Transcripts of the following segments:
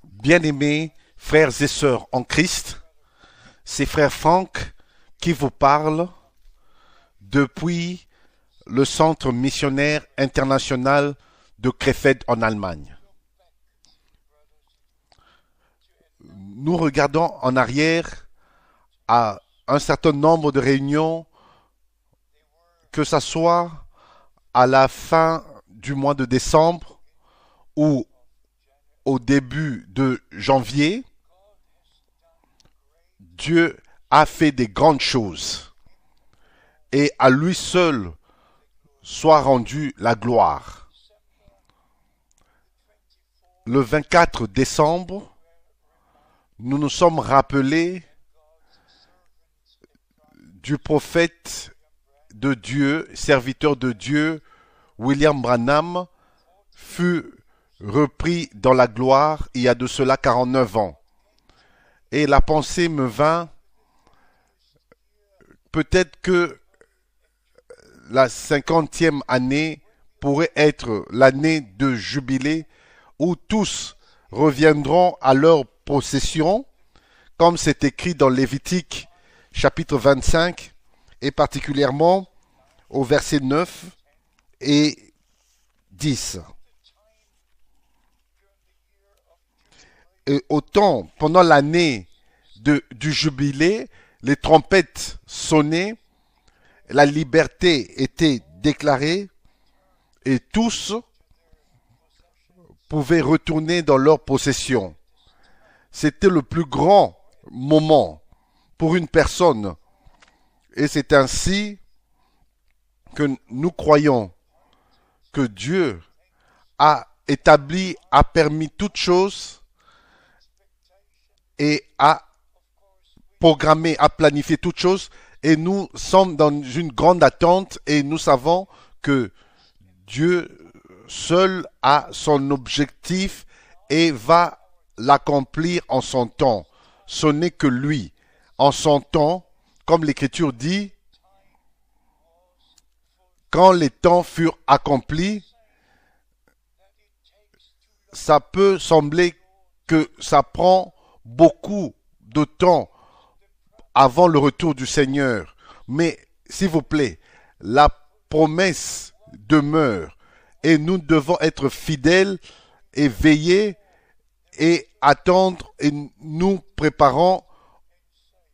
Bien-aimés frères et sœurs en Christ, c'est frère Franck qui vous parle depuis le Centre missionnaire international de Krefeld en Allemagne. Nous regardons en arrière à un certain nombre de réunions, que ce soit à la fin du mois de décembre ou au début de janvier. Dieu a fait des grandes choses et à lui seul soit rendue la gloire. Le 24 décembre, nous nous sommes rappelés du prophète de Dieu, serviteur de Dieu, William Branham, fut repris dans la gloire il y a de cela 49 ans. Et la pensée me vint, peut-être que la 50e année pourrait être l'année de jubilé où tous reviendront à leur possession, comme c'est écrit dans Lévitique chapitre 25 et particulièrement au verset 9 et 10. Et autant pendant l'année du jubilé, les trompettes sonnaient, la liberté était déclarée et tous pouvaient retourner dans leur possession. C'était le plus grand moment pour une personne et c'est ainsi que nous croyons que Dieu a établi, a permis toutes choses et a programmé, a planifié toutes choses et nous sommes dans une grande attente et nous savons que Dieu seul a son objectif et va l'accomplir en son temps. Ce n'est que lui. En son temps, comme l'Écriture dit, quand les temps furent accomplis, ça peut sembler que ça prend beaucoup de temps avant le retour du Seigneur. Mais s'il vous plaît, la promesse demeure et nous devons être fidèles et veiller et attendre et nous préparons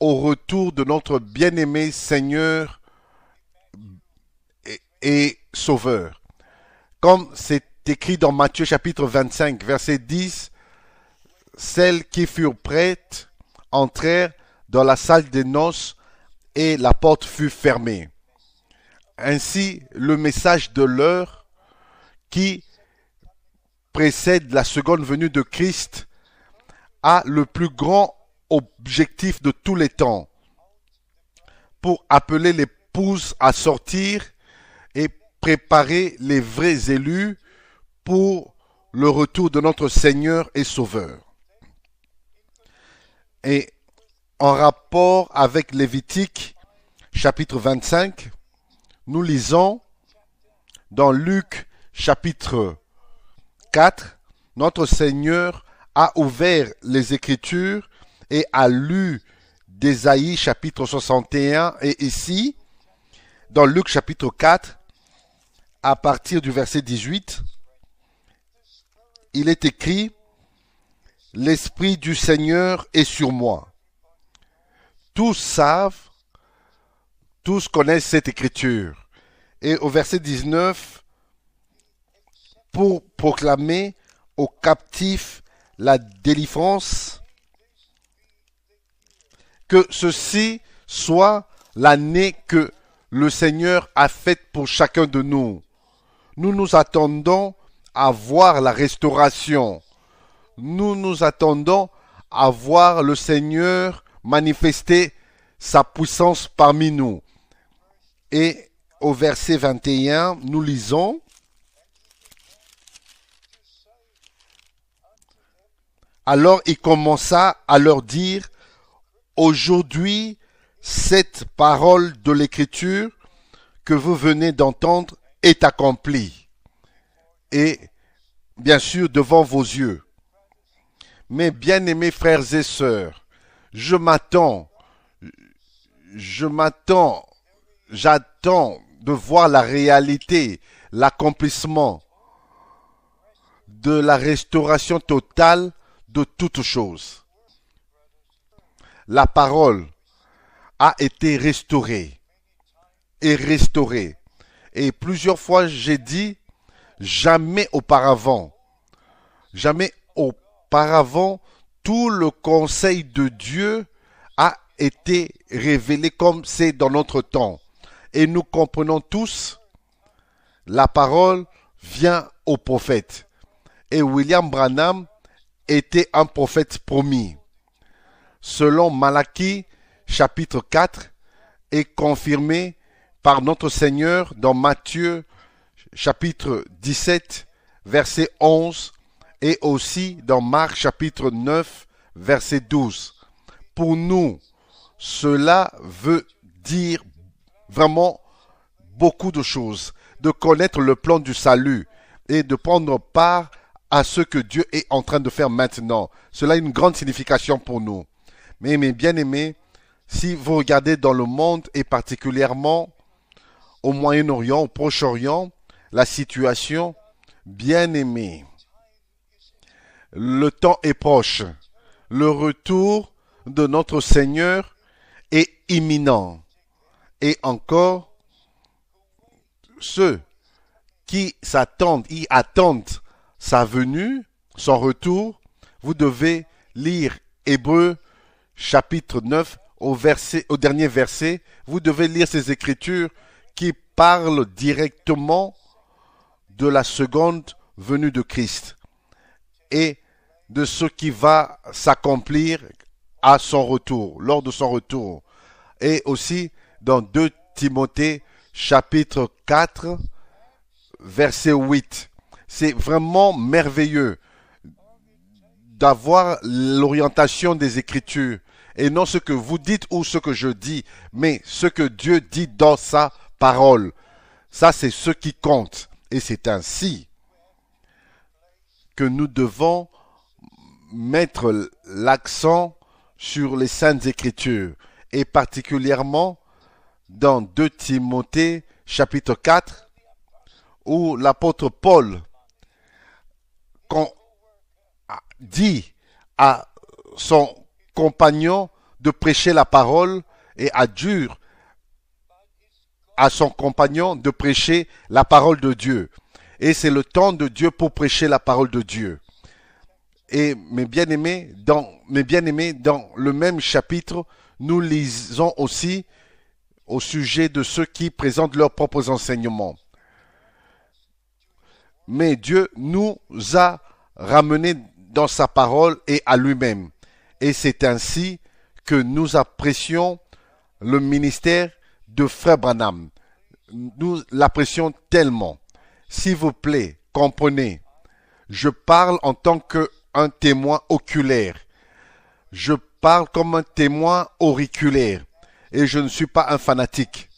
au retour de notre bien-aimé Seigneur et Sauveur. Comme c'est écrit dans Matthieu chapitre 25, verset 10, celles qui furent prêtes entrèrent dans la salle des noces et la porte fut fermée. Ainsi, le message de l'heure qui précède la seconde venue de Christ a le plus grand objectif de tous les temps pour appeler l'épouse à sortir et préparer les vrais élus pour le retour de notre Seigneur et Sauveur. Et en rapport avec Lévitique, chapitre 25, nous lisons dans Luc, chapitre 4, notre Seigneur a ouvert les Écritures et a lu d'Ésaïe, chapitre 61, et ici, dans Luc, chapitre 4, à partir du verset 18, il est écrit « L'Esprit du Seigneur est sur moi ». Tous savent, tous connaissent cette écriture. Et au verset 19, pour proclamer aux captifs la délivrance, que ceci soit l'année que le Seigneur a faite pour chacun de nous. Nous nous attendons à voir la restauration. Nous nous attendons à voir le Seigneur manifester sa puissance parmi nous. Et au verset 21, nous lisons « Alors il commença à leur dire, aujourd'hui, cette parole de l'Écriture que vous venez d'entendre est accomplie. Et bien sûr devant vos yeux. Mes bien-aimés frères et sœurs, je m'attends, j'attends de voir la réalité, l'accomplissement de la restauration totale de toutes choses. La parole a été restaurée et restaurée. Et plusieurs fois j'ai dit, jamais auparavant, tout le conseil de Dieu a été révélé comme c'est dans notre temps. Et nous comprenons tous, la parole vient au prophète. Et William Branham était un prophète promis. Selon Malachie, chapitre 4, est confirmé par notre Seigneur dans Matthieu, chapitre 17, verset 11, et aussi dans Marc, chapitre 9, verset 12. Pour nous, cela veut dire vraiment beaucoup de choses, de connaître le plan du salut et de prendre part à ce que Dieu est en train de faire maintenant. Cela a une grande signification pour nous. Mais mes bien-aimés, si vous regardez dans le monde et particulièrement au Moyen-Orient, au Proche-Orient, la situation, bien-aimés, le temps est proche. Le retour de notre Seigneur est imminent. Et encore, ceux qui attendent sa venue, son retour, vous devez lire Hébreux chapitre 9 au dernier verset. Vous devez lire ces écritures qui parlent directement de la seconde venue de Christ et de ce qui va s'accomplir à son retour, lors de son retour. Et aussi dans 2 Timothée chapitre 4 verset 8. C'est vraiment merveilleux d'avoir l'orientation des Écritures et non ce que vous dites ou ce que je dis, mais ce que Dieu dit dans sa parole. Ça, c'est ce qui compte. Et c'est ainsi que nous devons mettre l'accent sur les Saintes Écritures et particulièrement dans 2 Timothée chapitre 4 où l'apôtre Paul dit à son compagnon de prêcher la parole et adjure à son compagnon de prêcher la parole de Dieu. Et c'est le temps de Dieu pour prêcher la parole de Dieu. Et mes bien-aimés, dans le même chapitre, nous lisons aussi au sujet de ceux qui présentent leurs propres enseignements. Mais Dieu nous a ramenés dans sa parole et à lui-même. Et c'est ainsi que nous apprécions le ministère de Frère Branham. Nous l'apprécions tellement. S'il vous plaît, comprenez, je parle en tant qu'un témoin oculaire. Je parle comme un témoin auriculaire. Et je ne suis pas un fanatique.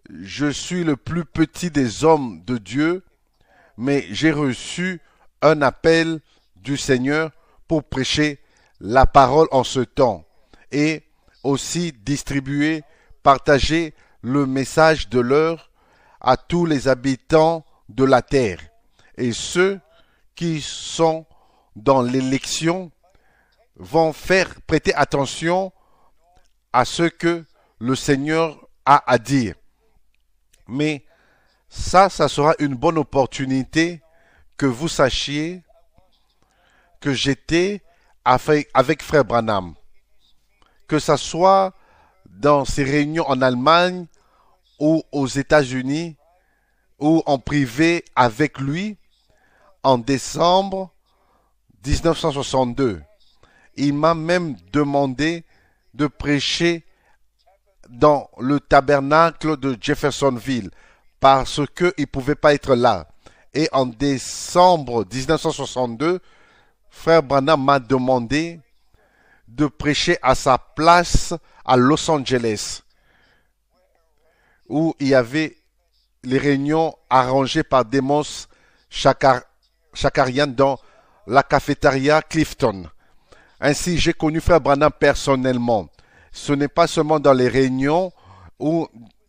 Je suis le plus petit des hommes de Dieu, mais j'ai reçu un appel du Seigneur pour prêcher la parole en ce temps et aussi distribuer, partager le message de l'heure à tous les habitants de la terre. Et ceux qui sont dans l'élection vont prêter attention à ce que le Seigneur a à dire. Mais ça sera une bonne opportunité que vous sachiez que j'étais avec Frère Branham. Que ça soit dans ses réunions en Allemagne ou aux États-Unis ou en privé avec lui en décembre 1962. Il m'a même demandé de prêcher dans le tabernacle de Jeffersonville parce qu'il ne pouvait pas être là. Et en décembre 1962, Frère Branham m'a demandé de prêcher à sa place à Los Angeles, où il y avait les réunions arrangées par Demos Shakarian dans la cafétéria Clifton. Ainsi, j'ai connu Frère Branham personnellement. Ce n'est pas seulement dans les réunions ou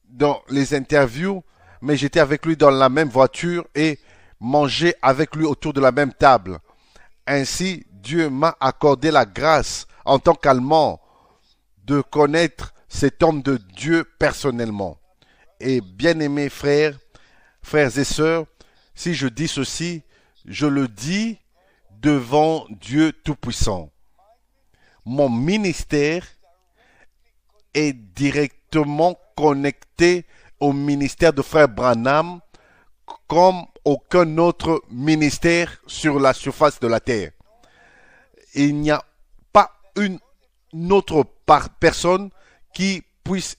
dans les interviews, mais j'étais avec lui dans la même voiture et mangeais avec lui autour de la même table. Ainsi, Dieu m'a accordé la grâce en tant qu'Allemand de connaître cet homme de Dieu personnellement. Et bien-aimés frères et sœurs, si je dis ceci, je le dis devant Dieu Tout-Puissant. Mon ministère est directement connecté au ministère de Frère Branham comme aucun autre ministère sur la surface de la terre. Il n'y a pas une autre personne qui puisse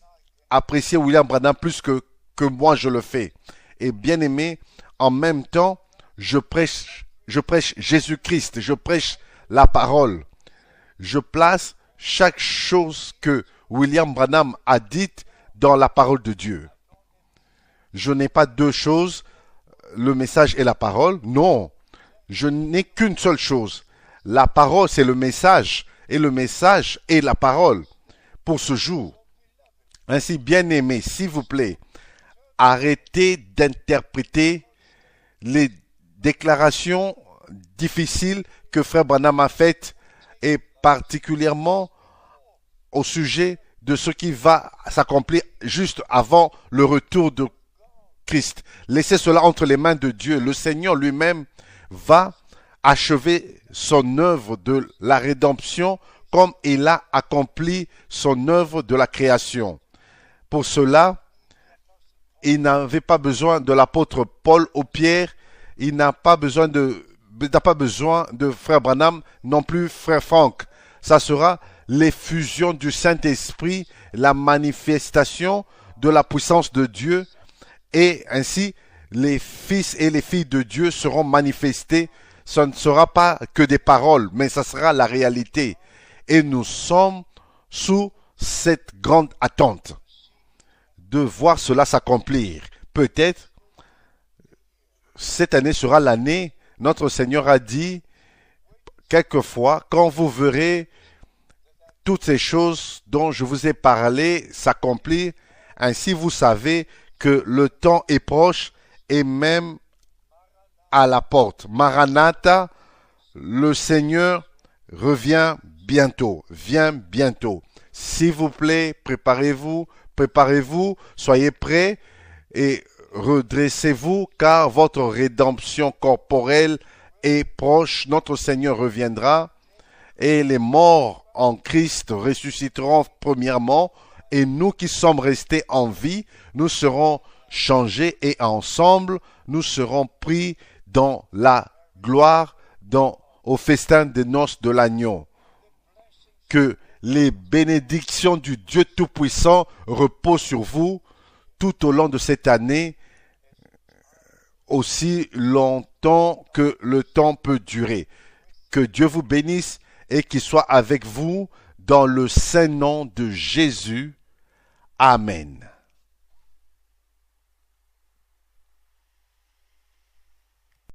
apprécier William Branham plus que moi je le fais. Et bien aimé, en même temps, je prêche Jésus-Christ, je prêche la parole. Je place chaque chose que William Branham a dite dans la parole de Dieu. Je n'ai pas deux choses, le message et la parole. Non, je n'ai qu'une seule chose. La parole, c'est le message, et le message est la parole pour ce jour. Ainsi, bien aimé, s'il vous plaît, arrêtez d'interpréter les déclarations difficiles que Frère Branham a faites, et particulièrement au sujet de ce qui va s'accomplir juste avant le retour de Christ. Laissez cela entre les mains de Dieu. Le Seigneur lui-même va achever son œuvre de la rédemption comme il a accompli son œuvre de la création. Pour cela, il n'avait pas besoin de l'apôtre Paul ou Pierre, il n'a pas besoin de Frère Branham, non plus Frère Franck. Ça sera l'effusion du Saint-Esprit, la manifestation de la puissance de Dieu, et ainsi les fils et les filles de Dieu seront manifestés. Ce ne sera pas que des paroles, mais ça sera la réalité. Et nous sommes sous cette grande attente de voir cela s'accomplir. Peut-être cette année sera l'année, notre Seigneur a dit quelquefois, quand vous verrez toutes ces choses dont je vous ai parlé s'accomplir, ainsi vous savez que le temps est proche et même à la porte. Maranatha, le Seigneur revient bientôt, vient bientôt. S'il vous plaît, préparez-vous, soyez prêts et redressez-vous car votre rédemption corporelle est proche. Notre Seigneur reviendra et les morts en Christ ressusciteront premièrement et nous qui sommes restés en vie, nous serons changés et ensemble nous serons pris dans la gloire, au festin des noces de l'agneau. Que les bénédictions du Dieu Tout-Puissant reposent sur vous tout au long de cette année, aussi longtemps que le temps peut durer. Que Dieu vous bénisse et qu'il soit avec vous dans le saint nom de Jésus. Amen.